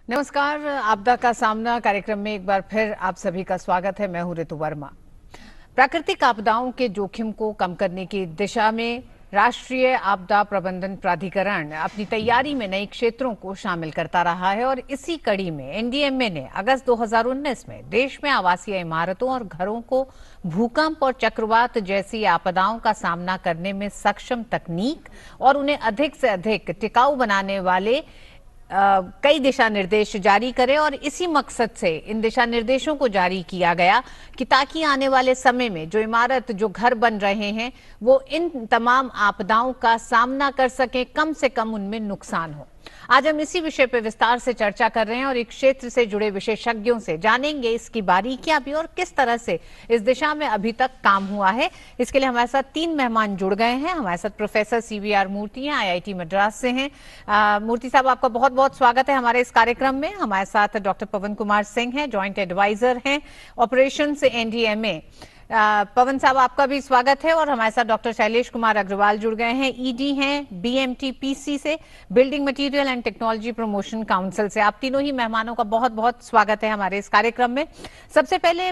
नमस्कार। आपदा का सामना कार्यक्रम में एक बार फिर आप सभी का स्वागत है। मैं हूं ऋतु वर्मा। प्राकृतिक आपदाओं के जोखिम को कम करने की दिशा में राष्ट्रीय आपदा प्रबंधन प्राधिकरण अपनी तैयारी में नए क्षेत्रों को शामिल करता रहा है और इसी कड़ी में एनडीएमए ने अगस्त 2019 में देश में आवासीय इमारतों और घरों को भूकंप और चक्रवात जैसी आपदाओं का सामना करने में सक्षम तकनीक और उन्हें अधिक से अधिक टिकाऊ बनाने वाले कई दिशा निर्देश जारी करे और इसी मकसद से इन दिशा निर्देशों को जारी किया गया कि ताकि आने वाले समय में जो इमारत जो घर बन रहे हैं वो इन तमाम आपदाओं का सामना कर सके, कम से कम उनमें नुकसान हो। आज हम इसी विषय पर विस्तार से चर्चा कर रहे हैं और एक क्षेत्र से जुड़े विशेषज्ञों से जानेंगे इसकी बारीकियां भी और किस तरह से इस दिशा में अभी तक काम हुआ है। इसके लिए हमारे साथ 3 मेहमान जुड़ गए हैं। हमारे साथ प्रोफेसर सीवीआर मूर्ति हैं, आईआईटी मद्रास से हैं। मूर्ति साहब, आपका बहुत बहुत स्वागत है हमारे इस कार्यक्रम में। हमारे साथ डॉक्टर पवन कुमार सिंह हैं, ज्वाइंट एडवाइजर हैं ऑपरेशन से एनडीएमए। पवन साहब, आपका भी स्वागत है। और हमारे साथ डॉक्टर शैलेश कुमार अग्रवाल जुड़ गए हैं, ईडी हैं बीएमटीपीसी से, building material and technology promotion council से। आप तीनों ही मेहमानों का बहुत बहुत स्वागत है हमारे इस कार्यक्रम में। सबसे पहले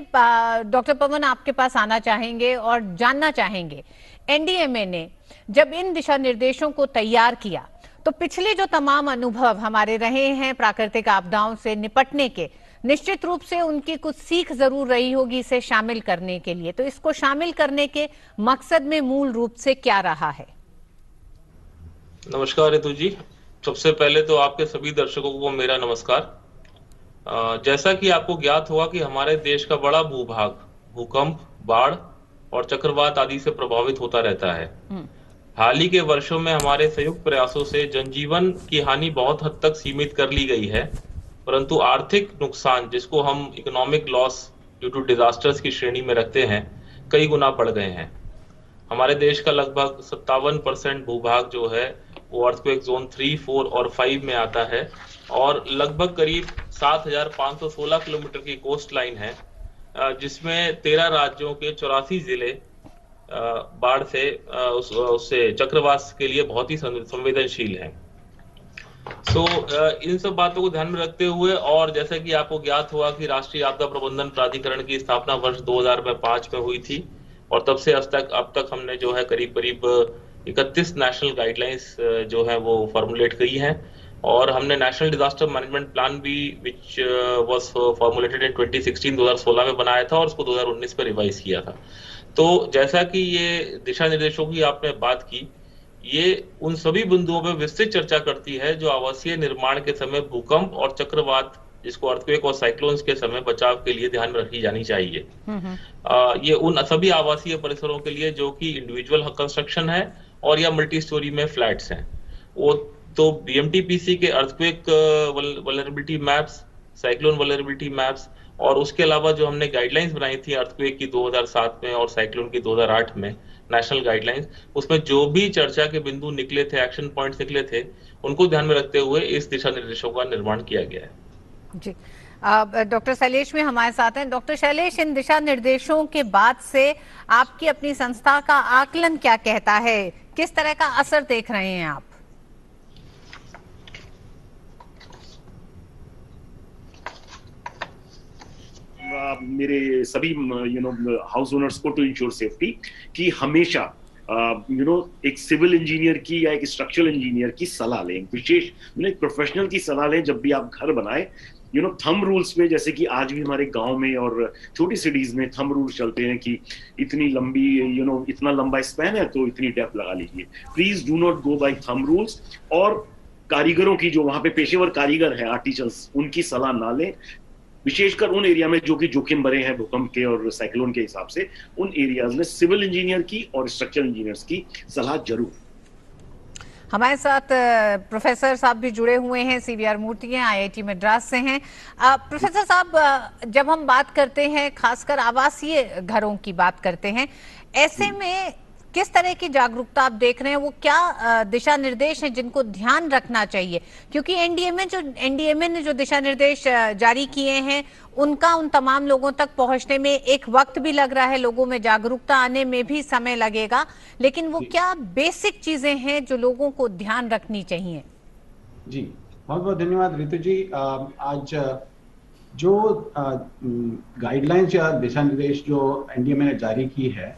डॉक्टर पवन, आपके पास आना चाहेंगे और जानना चाहेंगे, एनडीएमए ने जब इन दिशा निर्देशों को तैयार किया तो पिछले जो तमाम अनुभव हमारे रहे हैं प्राकृतिक आपदाओं से निपटने के, निश्चित रूप से उनकी कुछ सीख जरूर रही होगी इसे शामिल करने के लिए। तो इसको शामिल करने के मकसद में मूल रूप से क्या रहा है? नमस्कार ऋतु जी। सबसे पहले तो आपके सभी दर्शकों को मेरा नमस्कार। जैसा कि आपको ज्ञात होगा कि हमारे देश का बड़ा भूभाग भूकंप, बाढ़ और चक्रवात आदि से प्रभावित होता रहता है। हाल ही के वर्षों में हमारे संयुक्त प्रयासों से जनजीवन की हानि बहुत हद तक सीमित कर ली गई है, परंतु आर्थिक नुकसान, जिसको हम economic loss due to disasters की श्रेणी में रखते हैं, कई गुना बढ़ गए हैं। हमारे देश का लगभग 57% भूभाग जो है वो अर्थक्वेक जोन 3, 4 और 5 में आता है और लगभग करीब 7,516 किलोमीटर की कोस्ट लाइन है, जिसमें 13 राज्यों के 84 जिले बाढ़ से उससे चक्रवात के लिए बहुत ही संवेदनशील है। इन सब बातों को ध्यान में रखते हुए और जैसा कि आपको ज्ञात हुआ कि राष्ट्रीय आपदा प्रबंधन प्राधिकरण की स्थापना वर्ष 2005 में हुई थी और तब से अब तक हमने जो है करीब 31 नेशनल गाइडलाइंस जो है वो फॉर्मुलेट की हैं और हमने नेशनल डिजास्टर मैनेजमेंट प्लान भी विच वाज फॉर्मुलेटेड इन 2016 में बनाया था और उसको 2019 में रिवाइज किया था। तो जैसा कि ये दिशा निर्देशों की आपने बात की, ये उन सभी बिंदुओं पर विस्तृत चर्चा करती है जो आवासीय निर्माण के समय भूकंप और चक्रवात, जिसको अर्थक्वेक और साइक्लोन्स के समय बचाव के लिए ध्यान में रखी जानी चाहिए। ये उन सभी आवासीय परिसरों के लिए जो कि इंडिविजुअल कंस्ट्रक्शन है और या मल्टी स्टोरी में फ्लैट्स हैं। वो तो बीएमटीपीसी के earthquake vulnerability maps, cyclone vulnerability maps और उसके अलावा जो हमने गाइडलाइंस बनाई थी अर्थक्वेक की 2007 में और साइक्लोन की 2008 में नेशनल गाइडलाइंस, उसमें जो भी चर्चा के बिंदु निकले थे, एक्शन पॉइंट्स निकले थे, उनको ध्यान में रखते हुए इस दिशा निर्देशों का निर्माण किया गया है। जी, डॉक्टर शैलेश भी हमारे साथ हैं। डॉक्टर शैलेश, इन दिशा निर्देशों के बाद से आपकी अपनी संस्था का आकलन क्या कहता है? किस तरह का असर देख रहे हैं आप? मेरे सभी हाउस ओनर्स को टू इंश्योर सेफ्टी कि हमेशा एक सिविल इंजीनियर की या एक स्ट्रक्चरल इंजीनियर की सलाह लें, विशेष एक प्रोफेशनल की सलाह लें जब भी आप घर बनाएं। थंब रूल्स में, जैसे कि आज भी हमारे गांव में और छोटी सिटीज में थंब रूल्स चलते हैं कि इतनी लंबी इतना लंबा स्पैन है तो इतनी डेप्थ लगा लीजिए। Please do not go by thumb rules. और कारीगरों की, जो वहां पे पेशेवर कारीगर हैं, आर्टिसंस, उनकी सलाह ना लें, विशेषकर उन एरिया में जो कि जोखिम भरे हैं भूकंप के और साइक्लोन के हिसाब से। उन एरियाज में सिविल इंजीनियर की और स्ट्रक्चरल इंजीनियर्स की सलाह जरूर। हमारे साथ प्रोफेसर साहब भी जुड़े हुए हैं, सीवीआर मूर्ति हैं, आईआईटी मद्रास से हैं। प्रोफेसर साहब, जब हम बात करते हैं खासकर आवासीय घरों की बात करते हैं, ऐसे में किस तरह की जागरूकता आप देख रहे हैं? वो क्या दिशा निर्देश हैं जिनको ध्यान रखना चाहिए? क्योंकि एनडीएमए ने जो दिशा निर्देश जारी किए हैं उनका उन तमाम लोगों तक पहुंचने में एक वक्त भी लग रहा है, लोगों में जागरूकता आने में भी समय लगेगा, लेकिन वो क्या बेसिक चीजें हैं जो लोगों को ध्यान रखनी चाहिए? जी, बहुत बहुत धन्यवाद रितु जी। आज जो गाइडलाइंस या दिशा निर्देश जो एनडीएमए ने जारी की है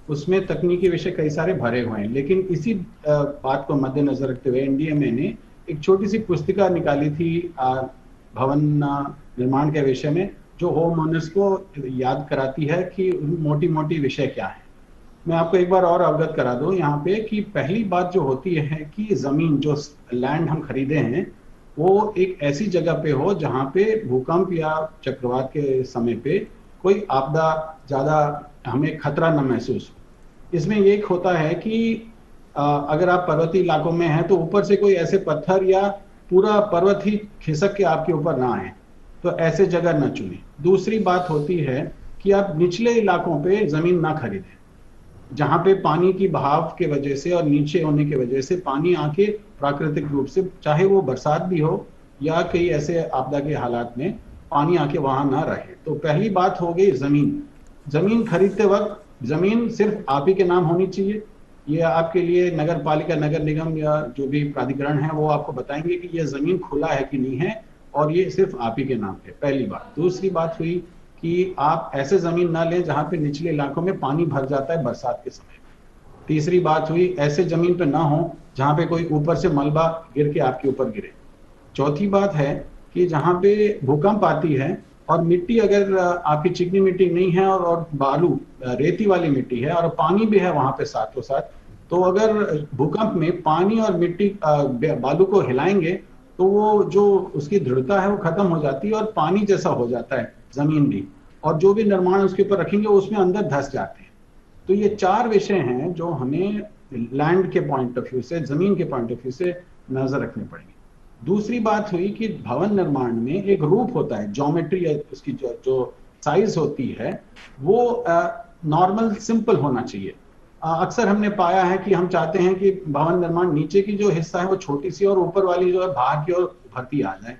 उसमें तकनीकी विषय कई सारे भरे हुए हैं, लेकिन इसी बात को मद्देनजर रखते हुए एनडीएमए ने एक छोटी सी पुस्तिका निकाली थी भवन निर्माण के विषय में, जो होम ओनर्स को याद कराती है कि मोटी मोटी विषय क्या है। मैं आपको एक बार और अवगत करा दूं यहाँ पे कि पहली बात जो होती है कि जमीन जो लैंड हम खरीदे हैं वो एक ऐसी जगह पे हो जहाँ पे भूकंप या चक्रवात के समय पे कोई आपदा ज्यादा हमें खतरा न महसूस हो। इसमें एक होता है कि अगर आप पर्वतीय इलाकों में हैं तो ऊपर से कोई ऐसे पत्थर या पूरा पर्वत ही खिसक के आपके ऊपर ना आए, तो ऐसे जगह न चुने। दूसरी बात होती है कि आप निचले इलाकों पे जमीन ना खरीदें जहां पे पानी की बहाव के वजह से और नीचे होने की वजह से पानी आके प्राकृतिक रूप से, चाहे वो बरसात भी हो या कई ऐसे आपदा के हालात में पानी आके वहां ना रहे। तो पहली बात हो गई जमीन खरीदते वक्त जमीन सिर्फ आप ही के नाम होनी चाहिए। ये आपके लिए नगर पालिका, नगर निगम या जो भी प्राधिकरण है वो आपको बताएंगे कि ये जमीन खुला है कि नहीं है और ये सिर्फ आप ही के नाम है, पहली बात। दूसरी बात हुई कि आप ऐसे जमीन ना लें जहां पे निचले इलाकों में पानी भर जाता है बरसात के समय। तीसरी बात हुई ऐसे जमीन पे ना हो जहां पे कोई ऊपर से मलबा गिर के आपके ऊपर गिरे। चौथी बात है कि जहां पे भूकंप आती है और मिट्टी अगर आपकी चिकनी मिट्टी नहीं है और बालू रेती वाली मिट्टी है और पानी भी है वहां पे साथों साथ, तो अगर भूकंप में पानी और मिट्टी बालू को हिलाएंगे तो वो जो उसकी दृढ़ता है वो खत्म हो जाती है और पानी जैसा हो जाता है जमीन भी, और जो भी निर्माण उसके ऊपर रखेंगे उसमें अंदर धंस जाते हैं। तो ये चार विषय हैं जो हमें लैंड के पॉइंट ऑफ व्यू से, जमीन के पॉइंट ऑफ व्यू से नजर रखने पड़ेंगे। दूसरी बात हुई कि भवन निर्माण में एक रूप होता है, ज्योमेट्री या उसकी जो साइज होती है वो नॉर्मल सिंपल होना चाहिए। अक्सर हमने पाया है कि हम चाहते हैं कि भवन निर्माण नीचे की जो हिस्सा है वो छोटी सी और ऊपर वाली जो है बाहर की ओर उभरती आ जाए,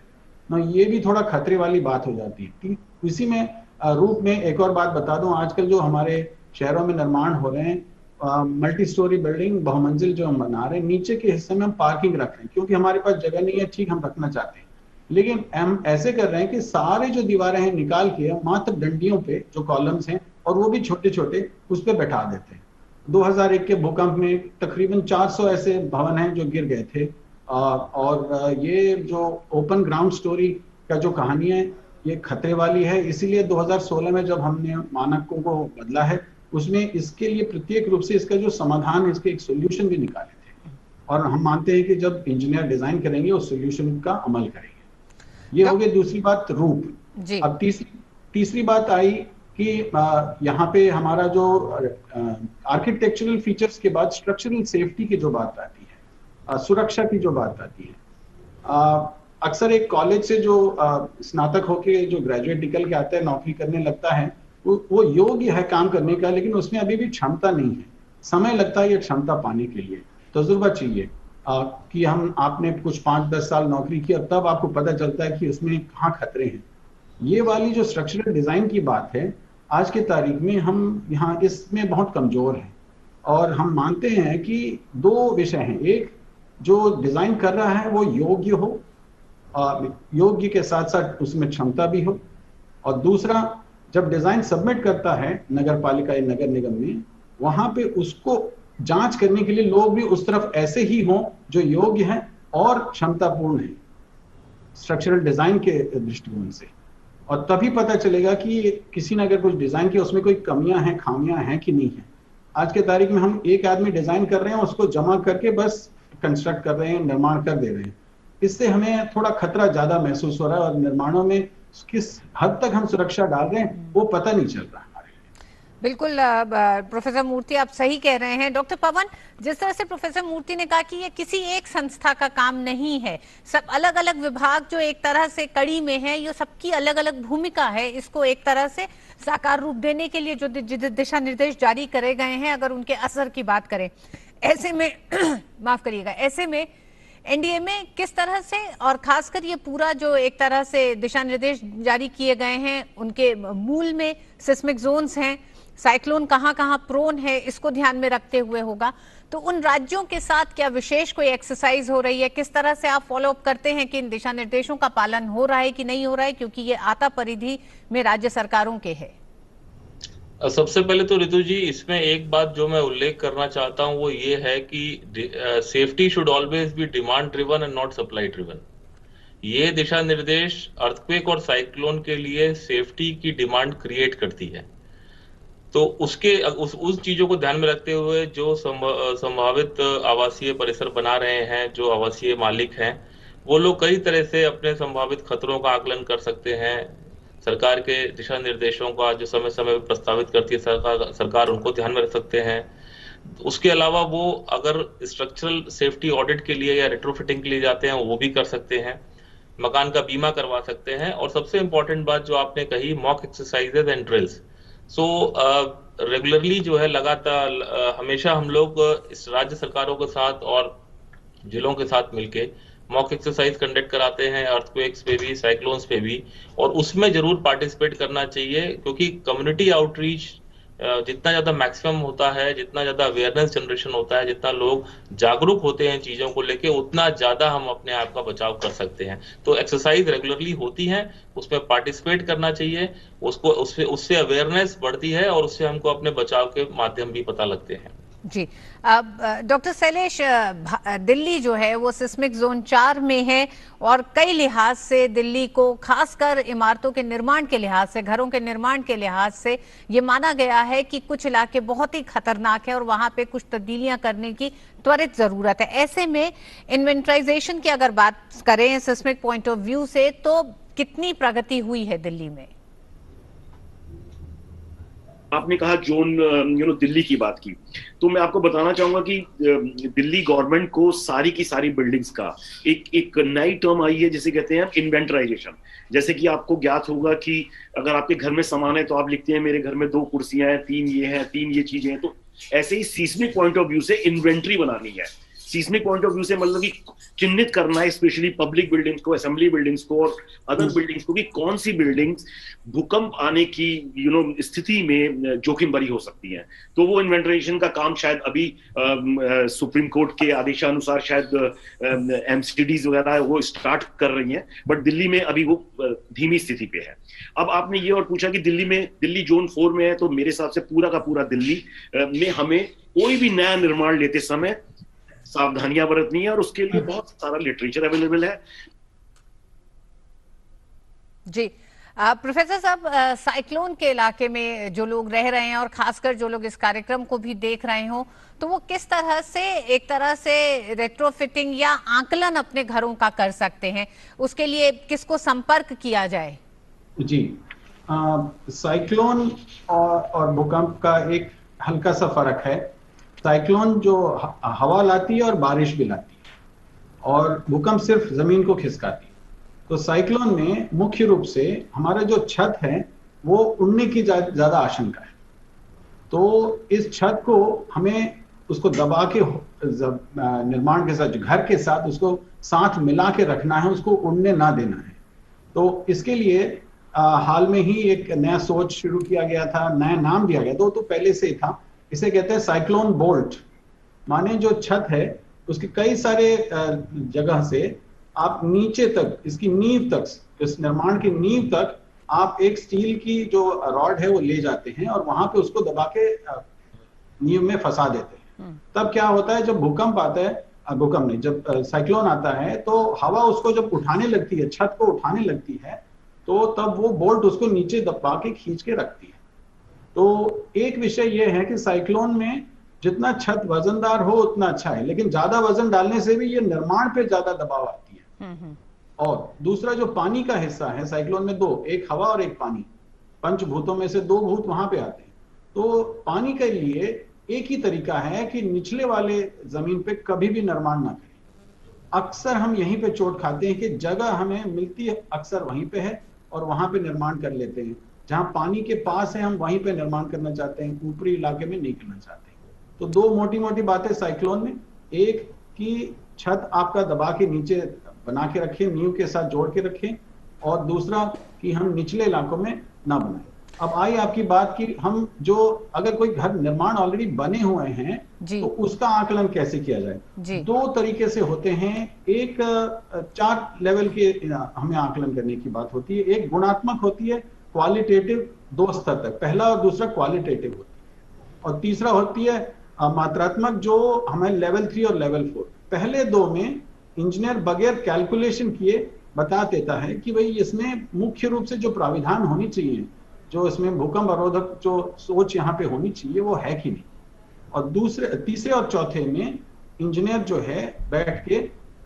ना ये भी थोड़ा खतरे वाली बात हो जाती है। इसी में रूप में एक और बात बता दूं, आजकल जो हमारे शहरों में निर्माण हो रहे हैं मल्टी स्टोरी बिल्डिंग, बहुमंजिल जो हम बना रहे हैं, नीचे के हिस्से में हम पार्किंग रख रहे हैं क्योंकि हमारे पास जगह नहीं है, ठीक हम रखना चाहते हैं, लेकिन हम ऐसे कर रहे हैं कि सारे जो दीवारें हैं निकाल के मात्र डंडियों पे जो कॉलम्स हैं और वो भी छोटे छोटे उस पर बैठा देते हैं। 2001 के भूकंप में तकरीबन 400 ऐसे भवन हैं जो गिर गए थे, और ये जो ओपन ग्राउंड स्टोरी का जो कहानी है ये खतरे वाली है। इसीलिए 2016 में जब हमने मानकों को बदला है उसमें इसके लिए प्रत्येक रूप से इसका जो समाधान है, इसके एक सोल्यूशन भी निकाले थे, और हम मानते हैं कि जब इंजीनियर डिजाइन करेंगे उस सोल्यूशन का अमल करेंगे। ये हो गई दूसरी बात, रूप। अब तीसरी बात आई कि यहाँ पे हमारा जो आर्किटेक्चरल फीचर्स के बाद स्ट्रक्चरल सेफ्टी की जो बात आती है, सुरक्षा की जो बात आती है, अक्सर एक कॉलेज से जो स्नातक होके जो ग्रेजुएट निकल के आता है, नौकरी करने लगता है, वो योग्य है काम करने का, लेकिन उसमें अभी भी क्षमता नहीं है, समय लगता है ये क्षमता पाने के लिए, तजुर्बा चाहिए कि आपने कुछ 5-10 साल नौकरी की और तब आपको पता चलता है कि उसमें कहाँ खतरे हैं। ये वाली जो स्ट्रक्चरल डिजाइन की बात है आज की तारीख में हम यहाँ इसमें बहुत कमजोर हैं, और हम मानते हैं कि दो विषय हैं, एक जो डिजाइन कर रहा है वो योग्य हो, योग्य के साथ साथ उसमें क्षमता भी हो, और दूसरा जब डिजाइन सबमिट करता है नगर पालिका या नगर निगम में, वहां पे उसको जांच करने के लिए लोग भी उस तरफ ऐसे ही हों जो योग्य हैं और क्षमतापूर्ण है स्ट्रक्चरल डिजाइन के दृष्टिकोण से, और तभी पता चलेगा कि किसी ने अगर कुछ डिजाइन किया उसमें कोई कमियां हैं, खामियां हैं कि नहीं है। आज के तारीख में हम एक आदमी डिजाइन कर रहे हैं, उसको जमा करके बस कंस्ट्रक्ट कर रहे हैं, निर्माण कर दे रहे हैं। इससे हमें थोड़ा खतरा ज्यादा महसूस हो रहा है और निर्माणों में किस हद तक हम सुरक्षा डाल रहे हैं वो पता नहीं चल रहा हमारे लिए। बिल्कुल प्रोफेसर मूर्ति आप सही कह रहे हैं। डॉक्टर पवन, जिस तरह से प्रोफेसर मूर्ति ने कहा कि ये किसी एक संस्था का काम नहीं है, सब अलग अलग विभाग जो एक तरह से कड़ी में है, ये सबकी अलग अलग भूमिका है इसको एक तरह से साकार रूप देने के लिए जो दिशा निर्देश जारी करे गए हैं, अगर उनके असर की बात करें, ऐसे में माफ करिएगा, ऐसे में एनडीएमए किस तरह से, और खासकर ये पूरा जो एक तरह से दिशा निर्देश जारी किए गए हैं उनके मूल में सिस्मिक जोन्स हैं, साइक्लोन कहाँ कहाँ प्रोन है इसको ध्यान में रखते हुए होगा। तो उन राज्यों के साथ क्या विशेष कोई एक्सरसाइज हो रही है? किस तरह से आप फॉलो अप करते हैं कि इन दिशा निर्देशों का पालन हो रहा है कि नहीं हो रहा है, क्योंकि ये आता परिधि में राज्य सरकारों के है। सबसे पहले तो ऋतु जी, इसमें एक बात जो मैं उल्लेख करना चाहता हूं वो ये है कि safety should always be demand driven and not supply driven. ये दिशा निर्देश अर्थक्वेक और साइक्लोन के लिए सेफ्टी की डिमांड क्रिएट करती है। तो उस चीजों को ध्यान में रखते हुए जो संभावित आवासीय परिसर बना रहे हैं, जो आवासीय मालिक हैं, वो लोग कई तरह से अपने संभावित खतरों का आकलन कर सकते हैं। सरकार के दिशा निर्देशों का जो समय समय पर प्रस्तावित करती है सरकार उनको ध्यान में रख सकते हैं। उसके अलावा वो अगर स्ट्रक्चरल सेफ्टी ऑडिट के लिए या रेट्रोफिटिंग के लिए जाते हैं वो भी कर सकते हैं, मकान का बीमा करवा सकते हैं। और सबसे इंपॉर्टेंट बात जो आपने कही, mock exercises and drills. So regularly जो है लगातार हमेशा हम लोग इस राज्य सरकारों के साथ और जिलों के साथ मिलके मॉक एक्सरसाइज कंडक्ट कराते हैं, अर्थक्वेक्स पे भी, साइक्लोन्स पे भी, और उसमें जरूर पार्टिसिपेट करना चाहिए, क्योंकि कम्युनिटी आउटरीच जितना ज्यादा मैक्सिमम होता है, जितना ज्यादा अवेयरनेस जनरेशन होता है, जितना लोग जागरूक होते हैं चीजों को लेके, उतना ज्यादा हम अपने आप का बचाव कर सकते हैं। तो एक्सरसाइज रेगुलरली होती है, उसमें पार्टिसिपेट करना चाहिए, उससे अवेयरनेस बढ़ती है और उससे हमको अपने बचाव के माध्यम भी पता लगते हैं। जी, अब डॉक्टर शैलेश, दिल्ली जो है वो सिस्मिक जोन 4 में है और कई लिहाज से दिल्ली को, खासकर इमारतों के निर्माण के लिहाज से, घरों के निर्माण के लिहाज से ये माना गया है कि कुछ इलाके बहुत ही खतरनाक है और वहां पे कुछ तब्दीलियां करने की त्वरित जरूरत है। ऐसे में इन्वेंटराइजेशन की अगर बात करें सिस्मिक पॉइंट ऑफ व्यू से, तो कितनी प्रगति हुई है दिल्ली में? आपने कहा जोन दिल्ली की बात की, तो मैं आपको बताना चाहूंगा कि दिल्ली गवर्नमेंट को सारी की सारी बिल्डिंग्स का एक नई टर्म आई है जिसे कहते हैं इन्वेंटराइजेशन। जैसे कि आपको ज्ञात होगा कि अगर आपके घर में सामान है तो आप लिखते हैं मेरे घर में 2 कुर्सियां हैं, 3 ये हैं, 3 ये चीजें हैं। तो ऐसे ही सीस्मिक पॉइंट ऑफ व्यू से इन्वेंट्री बनानी है। सीस्मिक पॉइंट ऑफ व्यू से मतलब कि चिन्हित करना है, स्पेशली पब्लिक बिल्डिंग्स को, असेंबली बिल्डिंग्स को और अदर बिल्डिंग्स को, कि कौन सी बिल्डिंग्स भूकंप आने की स्थिति में जोखिम भरी हो सकती हैं। तो वो इन्वेंटराइजेशन का काम शायद अभी सुप्रीम कोर्ट के आदेशानुसार शायद एमसीडीज वगैरह वो स्टार्ट कर रही हैं, बट दिल्ली में अभी वो धीमी स्थिति पे है। अब आपने ये और पूछा कि दिल्ली जोन 4 में है, तो मेरे हिसाब से पूरा का पूरा दिल्ली में हमें कोई भी नया निर्माण लेते समय सावधानियां बरतनी है और उसके लिए बहुत सारा लिटरेचर अवेलेबल है। जी, प्रोफेसर साहब, साइक्लोन के इलाके में जो लोग रह रहे हैं और खासकर जो लोग इस कार्यक्रम को भी देख रहे हो, तो वो किस तरह से एक तरह से रेट्रोफिटिंग या आकलन अपने घरों का कर सकते हैं? उसके लिए किसको संपर्क किया जाए? जी, साइक्लोन और भूकंप का एक हल्का सा फर्क है। साइक्लोन जो हवा लाती है और बारिश भी लाती है, और भूकंप सिर्फ जमीन को खिसकाती है। तो साइक्लोन में मुख्य रूप से हमारा जो छत है वो उड़ने की ज्यादा आशंका है। तो इस छत को हमें उसको दबा के निर्माण के साथ, घर के साथ उसको साथ मिला के रखना है, उसको उड़ने ना देना है। तो इसके लिए हाल में ही एक नया सोच शुरू किया गया था, नया नाम दिया गया, तो पहले से ही था। इसे कहते हैं साइक्लोन बोल्ट। माने जो छत है उसके कई सारे जगह से आप नीचे तक, इसकी नींव तक, इस निर्माण की नींव तक आप एक स्टील की जो रॉड है वो ले जाते हैं और वहां पे उसको दबा के नींव में फंसा देते हैं। तब क्या होता है, जब भूकंप आता है, भूकंप नहीं, जब साइक्लोन आता है तो हवा उसको जब उठाने लगती है, छत को उठाने लगती है, तो तब वो बोल्ट उसको नीचे दबा के खींच के रखती है। तो एक विषय यह है कि साइक्लोन में जितना छत वजनदार हो उतना अच्छा है, लेकिन ज्यादा वजन डालने से भी ये निर्माण पे ज्यादा दबाव आती है। और दूसरा जो पानी का हिस्सा है साइक्लोन में 2, एक हवा और एक पानी, पंचभूतों में से 2 भूत वहां पे आते हैं। तो पानी के लिए एक ही तरीका है कि निचले वाले जमीन पे कभी भी निर्माण ना करें। अक्सर हम यहीं पे चोट खाते हैं कि जगह हमें मिलती है अक्सर वहीं पे है और वहां पे निर्माण कर लेते हैं। जहां पानी के पास है हम वहीं पे निर्माण करना चाहते हैं, ऊपरी इलाके में नहीं करना चाहते। तो 2 मोटी मोटी बातें साइक्लोन में, एक कि छत आपका दबा के नीचे बना के रखें, नींव के साथ जोड़ के रखें, और दूसरा कि हम निचले इलाकों में ना बनाएं। अब आई आपकी बात की हम जो अगर कोई घर निर्माण ऑलरेडी बने हुए हैं तो उसका आकलन कैसे किया जाए। दो तरीके से होते हैं। एक 4 लेवल के हमें आकलन करने की बात होती है। एक गुणात्मक होती है, क्वालिटेटिव 2 स्तर तक, पहला और दूसरा क्वालिटेटिव होती है, और तीसरा होती है मात्रात्मक जो हमें लेवल 3 और लेवल 4। पहले 2 में इंजीनियर बगैर कैलकुलेशन किए बता देता है कि भाई इसमें मुख्य रूप से जो प्राविधान होनी चाहिए, जो इसमें भूकंप अवरोधक जो सोच यहाँ पे होनी चाहिए वो है कि नहीं। और तीसरे और चौथे में इंजीनियर जो है बैठ के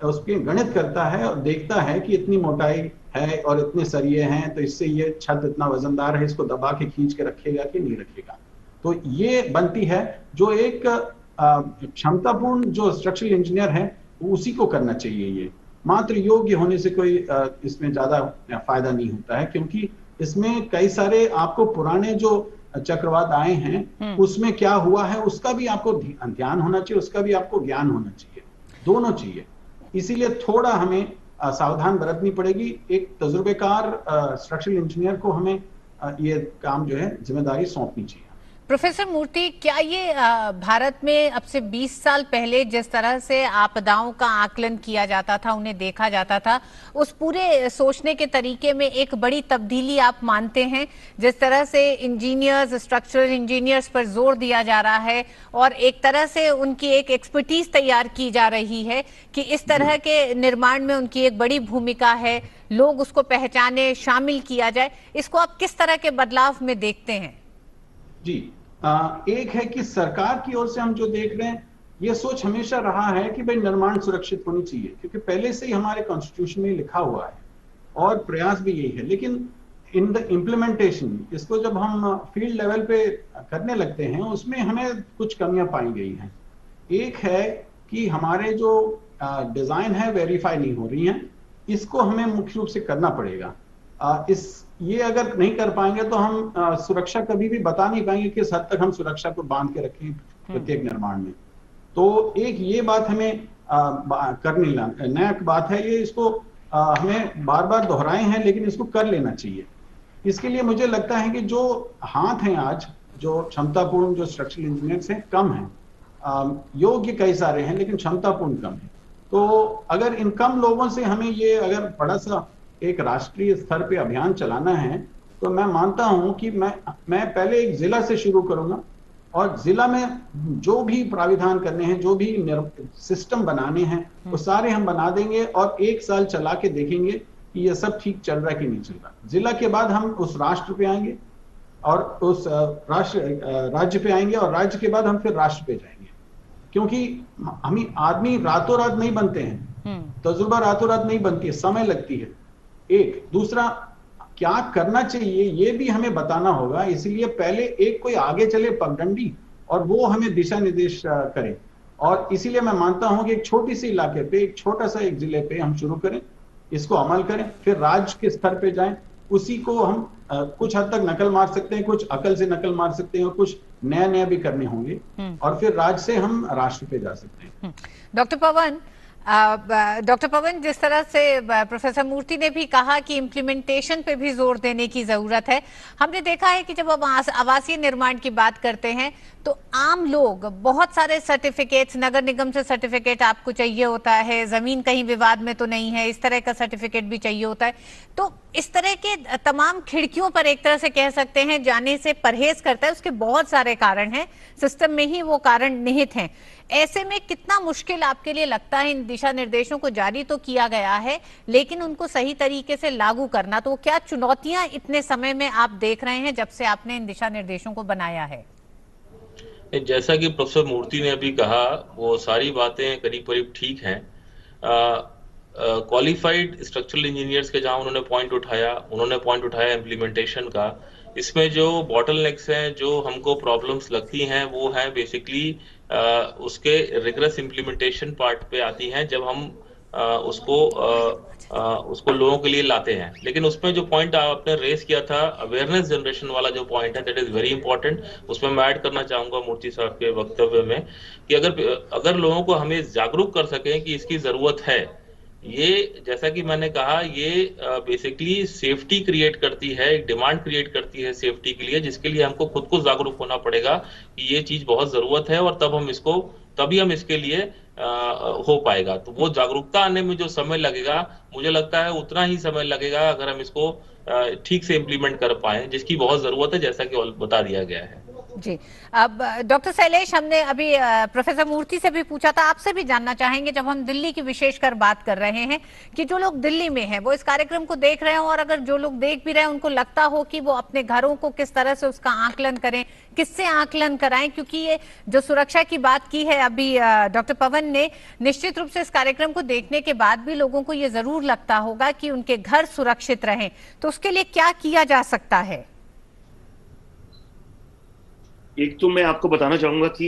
उसके गणित करता है और देखता है कि इतनी मोटाई है और इतने सरिये हैं तो इससे ये छत इतना वजनदार है, इसको दबा के खींच के रखेगा कि नहीं रखेगा। तो ये बनती है जो एक क्षमतापूर्ण जो स्ट्रक्चरल इंजीनियर है उसी को करना चाहिए। ये मात्र योग्य होने से कोई इसमें ज्यादा फायदा नहीं होता है, क्योंकि इसमें कई सारे आपको पुराने जो चक्रवात आए हैं उसमें क्या हुआ है उसका भी आपको ध्यान होना चाहिए, उसका भी आपको ज्ञान होना चाहिए, दोनों चाहिए। इसीलिए थोड़ा हमें सावधान बरतनी पड़ेगी। एक तजुर्बेकार स्ट्रक्चरल इंजीनियर को हमें ये काम जो है जिम्मेदारी सौंपनी चाहिए। प्रोफेसर मूर्ति, क्या ये भारत में अब से 20 साल पहले जिस तरह से आपदाओं का आकलन किया जाता था, उन्हें देखा जाता था, उस पूरे सोचने के तरीके में एक बड़ी तब्दीली आप मानते हैं? जिस तरह से इंजीनियर्स, स्ट्रक्चरल इंजीनियर्स पर जोर दिया जा रहा है और एक तरह से उनकी एक एक्सपर्टीज तैयार की जा रही है कि इस तरह के निर्माण में उनकी एक बड़ी भूमिका है, लोग उसको पहचाने, शामिल किया जाए, इसको आप किस तरह के बदलाव में देखते हैं? जी, एक है कि सरकार की ओर से हम जो देख रहे हैं, ये सोच हमेशा रहा है कि भाई निर्माण सुरक्षित होनी चाहिए, क्योंकि पहले से ही हमारे कॉन्स्टिट्यूशन में लिखा हुआ है और प्रयास भी यही है। लेकिन इन द इम्प्लीमेंटेशन, इसको जब हम फील्ड लेवल पे करने लगते हैं उसमें हमें कुछ कमियां पाई गई हैं। एक है कि हमारे जो डिजाइन है वेरीफाई नहीं हो रही हैं, इसको हमें मुख्य रूप से करना पड़ेगा। ये अगर नहीं कर पाएंगे तो हम सुरक्षा कभी भी बता नहीं पाएंगे किस हद तक हम सुरक्षा को बांध के रखें प्रत्येक निर्माण में। तो एक ये बात हमें करनी नया बात है, ये इसको हमें बार बार दोहराए हैं लेकिन इसको कर लेना चाहिए। इसके लिए मुझे लगता है कि जो हाथ हैं आज, जो क्षमतापूर्ण जो स्ट्रक्चरल इंजीनियर्स हैं कम हैं, योग्य कई सारे हैं लेकिन क्षमतापूर्ण कम है। तो अगर इन कम लोगों से हमें ये अगर बड़ा सा एक राष्ट्रीय स्तर पे अभियान चलाना है तो मैं मानता हूं कि मैं पहले एक जिला से शुरू करूंगा और जिला में जो भी प्राविधान करने हैं, जो भी सिस्टम बनाने हैं, वो सारे हम बना देंगे और 1 साल चला के देखेंगे कि ये सब ठीक चल रहा है कि नहीं चल रहा। जिला के बाद हम उस राष्ट्र पे आएंगे और उस राज्य पे आएंगे और राज्य के बाद हम फिर राष्ट्र पे जाएंगे, क्योंकि हम आदमी रातों रात नहीं बनते हैं, तजुर्बा रातों रात नहीं बनती है, समय लगती है। एक दूसरा क्या करना चाहिए ये भी हमें बताना होगा, इसीलिए पहले एक कोई आगे चले पगडंडी और वो हमें दिशा निर्देश करे। और इसीलिए मैं मानता हूं कि एक छोटी सी इलाके पे, एक छोटा सा एक जिले पे हम शुरू करें, इसको अमल करें, फिर राज्य के स्तर पे जाएं, उसी को हम कुछ हद तक नकल मार सकते हैं, कुछ अकल से नकल मार सकते हैं और कुछ नया भी करने होंगे और फिर राज्य से हम राष्ट्र पे जा सकते हैं। डॉक्टर पवन, जिस तरह से प्रोफेसर मूर्ति ने भी कहा कि इम्प्लीमेंटेशन पे भी जोर देने की जरूरत है, हमने देखा है कि जब हम आवासीय निर्माण की बात करते हैं तो आम लोग बहुत सारे सर्टिफिकेट्स, नगर निगम से सर्टिफिकेट आपको चाहिए होता है, जमीन कहीं विवाद में तो नहीं है, इस तरह का सर्टिफिकेट भी चाहिए होता है। तो इस तरह के तमाम खिड़कियों पर एक तरह से कह सकते हैं जाने से परहेज करता है। उसके बहुत सारे कारण हैं, सिस्टम में ही वो कारण निहित हैं। ऐसे में कितना मुश्किल आपके लिए लगता है, इन दिशा निर्देशों को जारी तो किया गया है लेकिन उनको सही तरीके से लागू करना, तो क्या चुनौतियां इतने समय में आप देख रहे हैं जब से आपने इन दिशा निर्देशों को बनाया है? जैसा कि प्रोफेसर मूर्ति ने अभी कहा, वो सारी बातें करीब करीब ठीक हैं। क्वालिफाइड स्ट्रक्चरल इंजीनियर्स के जहां उन्होंने पॉइंट उठाया इम्प्लीमेंटेशन का। इसमें जो बॉटलनेक्स हैं, जो हमको प्रॉब्लम्स लगती हैं, वो है बेसिकली उसके रिगरस इम्प्लीमेंटेशन पार्ट पे आती हैं, जब हम उसको लोगों के लिए लाते हैं। लेकिन उसमें जो पॉइंट आपने रेस किया था, अवेयरनेस जनरेशन वाला जो पॉइंट है, दैट इज वेरी इंपॉर्टेंट। उसमें मैं ऐड करना चाहूंगा मूर्ति साहब के वक्तव्य में कि अगर लोगों को हमें जागरूक कर सकें कि इसकी जरूरत है, ये जैसा कि मैंने कहा, ये बेसिकली सेफ्टी क्रिएट करती है, एक डिमांड क्रिएट करती है सेफ्टी के लिए, जिसके लिए हमको खुद को जागरूक होना पड़ेगा कि ये चीज बहुत जरूरत है, और तभी हम इसके लिए हो पाएगा। तो वो जागरूकता आने में जो समय लगेगा, मुझे लगता है उतना ही समय लगेगा अगर हम इसको ठीक से इम्प्लीमेंट कर पाए, जिसकी बहुत जरूरत है, जैसा कि बता दिया गया है। जी, अब डॉक्टर शैलेश, हमने अभी प्रोफेसर मूर्ति से भी पूछा था, आपसे भी जानना चाहेंगे, जब हम दिल्ली की विशेषकर बात कर रहे हैं कि जो लोग दिल्ली में हैं वो इस कार्यक्रम को देख रहे हैं, और अगर जो लोग देख भी रहे हैं उनको लगता हो कि वो अपने घरों को किस तरह से उसका आकलन करें, किससे आकलन कराएं, क्योंकि ये जो सुरक्षा की बात की है अभी डॉक्टर पवन ने, निश्चित रूप से इस कार्यक्रम को देखने के बाद भी लोगों को ये जरूर लगता होगा कि उनके घर सुरक्षित रहें, तो उसके लिए क्या किया जा सकता है? एक तो मैं आपको बताना चाहूंगा कि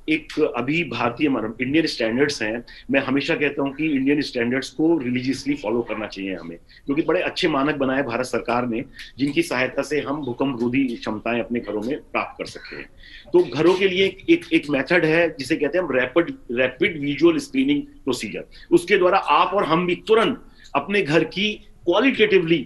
एक अभी भारतीय इंडियन स्टैंडर्ड्स हैं। मैं हमेशा कहता हूं कि इंडियन स्टैंडर्ड्स को रिलीजियसली फॉलो करना चाहिए हमें, क्योंकि बड़े अच्छे मानक बनाए भारत सरकार ने, जिनकी सहायता से हम भूकंप रोधी क्षमताएं अपने घरों में प्राप्त कर सकते हैं। तो घरों के लिए एक मेथड है जिसे कहते हैं हम रैपिड विजुअल स्क्रीनिंग प्रोसीजर। उसके द्वारा आप और हम भी तुरंत अपने घर की क्वालिटेटिवली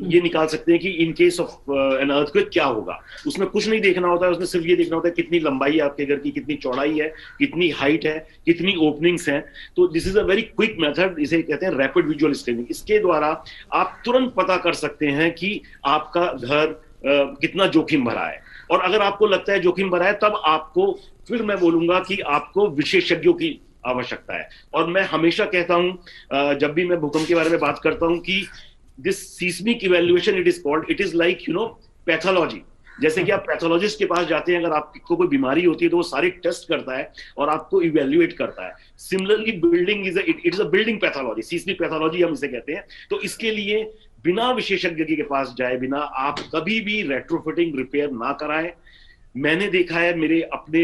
ये निकाल सकते हैं कि in case of an earthquake क्या होगा। उसमें कुछ नहीं देखना होता है, उसमें सिर्फ ये देखना होता है कितनी लंबाई है आपके घर की, कितनी चौड़ाई है, कितनी हाइट है, कितनी ओपनिंग्स हैं। तो this is a very quick method, इसे कहते हैं रैपिड विजुअल स्क्रीनिंग। इसके द्वारा आप तुरंत पता कर सकते हैं कि आपका घर कितना जोखिम भरा है, और अगर आपको लगता है जोखिम भरा है, तब आपको, फिर मैं बोलूंगा कि आपको विशेषज्ञों की आवश्यकता है। और मैं हमेशा कहता हूं, जब भी मैं भूकंप के बारे में बात करता हूं, कि this seismic evaluation it is called, it is like pathology. जैसे कि आप पैथोलॉजिस्ट के पास जाते हैं, अगर आपको कोई बीमारी होती है तो वो सारे टेस्ट करता है और आपको इवैल्यूएट करता है। Similarly building it is a building pathology, seismic pathology हम इसे कहते हैं। तो इसके लिए बिना विशेषज्ञ के पास जाए बिना आप कभी भी रेट्रोफिटिंग रिपेयर ना कराएं। मैंने देखा है मेरे अपने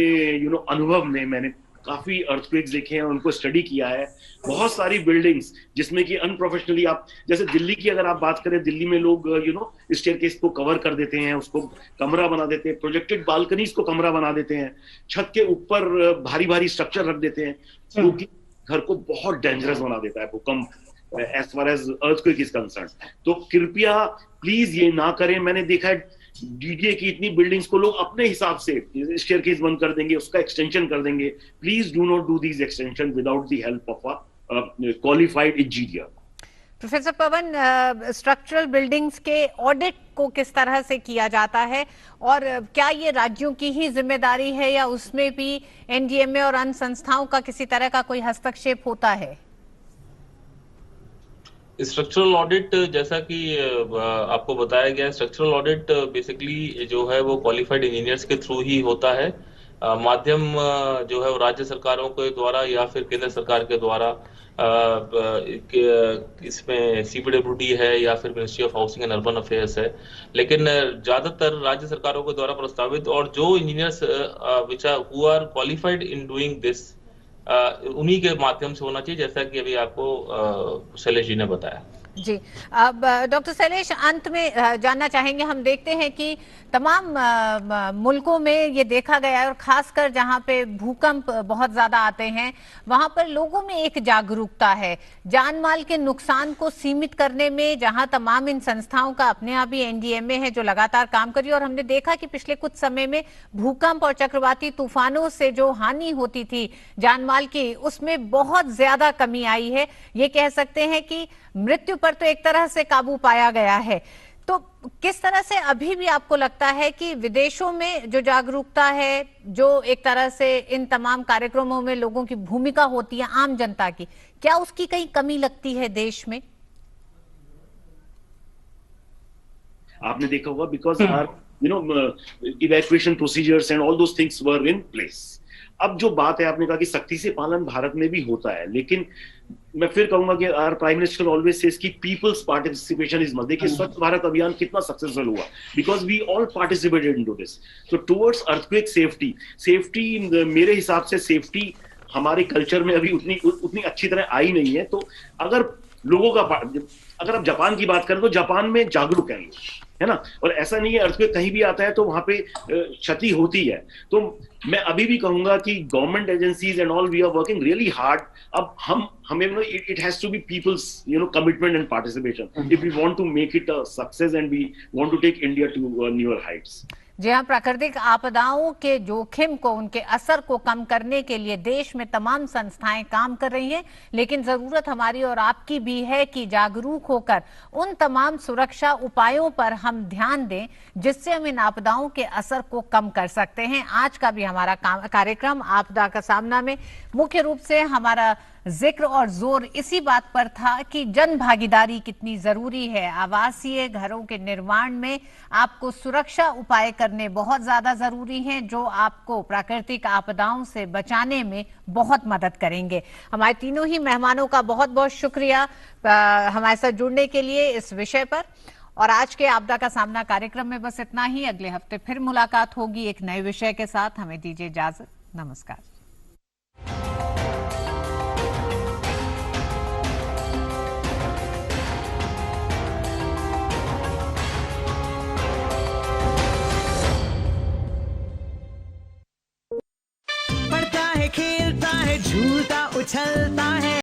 अनुभव में, मैंने काफी अर्थक्वेक्स देखे हैं, उनको स्टडी किया है। बहुत सारी बिल्डिंग्स जिसमें कि अनप्रोफेशनली, आप जैसे दिल्ली की अगर आप बात करें, दिल्ली में लोग स्टेयरकेस को कवर कर देते हैं, उसको कमरा बना देते हैं, प्रोजेक्टेड बालकनीज को कमरा बना देते हैं, छत के ऊपर भारी भारी स्ट्रक्चर रख देते हैं, जो कि घर को बहुत डेंजरस बना देता है भूकंप as far as earthquake is concern. तो कृपया प्लीज ये ना करें। मैंने देखा है डीडीए की इतनी बिल्डिंग्स को लोग अपने हिसाब से स्टेयरकेस बंद कर देंगे, उसका एक्सटेंशन कर देंगे। Please do not do these extension without the help of a qualified engineer. Professor Pawan, structural buildings के ऑडिट को किस तरह से किया जाता है, और क्या ये राज्यों की ही जिम्मेदारी है या उसमें भी एनडीएमए और अन्य संस्थाओं का किसी तरह का कोई हस्तक्षेप होता है? स्ट्रक्चरल ऑडिट, जैसा कि आपको बताया गया, स्ट्रक्चरल ऑडिट बेसिकली जो है वो क्वालिफाइड इंजीनियर्स के थ्रू ही होता है। माध्यम जो है वो राज्य सरकारों के द्वारा या फिर केंद्र सरकार के द्वारा, इसमें सीपीडब्ल्यूडी है या फिर ministry of housing and urban affairs है, लेकिन ज्यादातर राज्य सरकारों के द्वारा प्रस्तावित, और जो engineers who are qualified in doing this, उन्हीं के माध्यम से होना चाहिए, जैसा कि अभी आपको शैलेश जी ने बताया। जी, अब डॉक्टर शैलेश, अंत में जानना चाहेंगे, हम देखते हैं कि तमाम मुल्कों में ये देखा गया है, और खासकर जहां पे भूकंप बहुत ज्यादा आते हैं वहां पर लोगों में एक जागरूकता है जान माल के नुकसान को सीमित करने में, जहां तमाम इन संस्थाओं का अपने आप ही एनडीएमए है जो लगातार काम कर रही है। और हमने देखा कि पिछले कुछ समय में भूकंप और चक्रवाती तूफानों से जो हानि होती थी जान माल की, उसमें बहुत ज्यादा कमी आई है। ये कह सकते हैं कि मृत्यु पर तो एक तरह से काबू पाया गया है। तो किस तरह से अभी भी आपको लगता है कि विदेशों में जो जागरूकता है, जो एक तरह से इन तमाम कार्यक्रमों में लोगों की भूमिका होती है आम जनता की, क्या उसकी कहीं कमी लगती है देश में? आपने देखा होगा, because evacuation procedures and all those things were in place. अब जो बात है, आपने कहा कि सख्ती से पालन भारत में भी होता है, लेकिन मैं फिर कहूंगा कि our prime minister always says कि पीपल्स पार्टिसिपेशन इज मस्ट। देखिए स्वच्छ भारत अभियान कितना सक्सेसफुल हुआ, because we all participated into this. तो टुवर्ड्स अर्थक्वेक सेफ्टी मेरे हिसाब से सेफ्टी हमारे कल्चर में अभी उतनी अच्छी तरह आई नहीं है। तो अगर लोगों का, अगर आप जापान की बात करें तो जापान में जागरूक है लोग, है ना, और ऐसा नहीं है अर्थक्वेक कहीं भी आता है तो वहां पे क्षति होती है। तो मैं अभी भी कहूंगा कि government agencies and all we are working really hard. अब हमें it has to be people's commitment and participation if we want to make it a success and we want to take India to newer heights. जी हाँ, प्राकृतिक आपदाओं के जोखिम को, उनके असर को कम करने के लिए देश में तमाम संस्थाएं काम कर रही हैं, लेकिन जरूरत हमारी और आपकी भी है कि जागरूक होकर उन तमाम सुरक्षा उपायों पर हम ध्यान दें जिससे हम इन आपदाओं के असर को कम कर सकते हैं। आज का भी हमारा कार्यक्रम आपदा का सामना में मुख्य रूप से हमारा जिक्र और जोर इसी बात पर था कि जन भागीदारी कितनी जरूरी है। आवासीय घरों के निर्माण में आपको सुरक्षा उपाय करने बहुत ज्यादा जरूरी हैं जो आपको प्राकृतिक आपदाओं से बचाने में बहुत मदद करेंगे। हमारे तीनों ही मेहमानों का बहुत बहुत शुक्रिया हमारे साथ जुड़ने के लिए इस विषय पर। और आज के आपदा का सामना कार्यक्रम में बस इतना ही। अगले हफ्ते फिर मुलाकात होगी एक नए विषय के साथ। हमें दीजिए इजाजत। नमस्कार।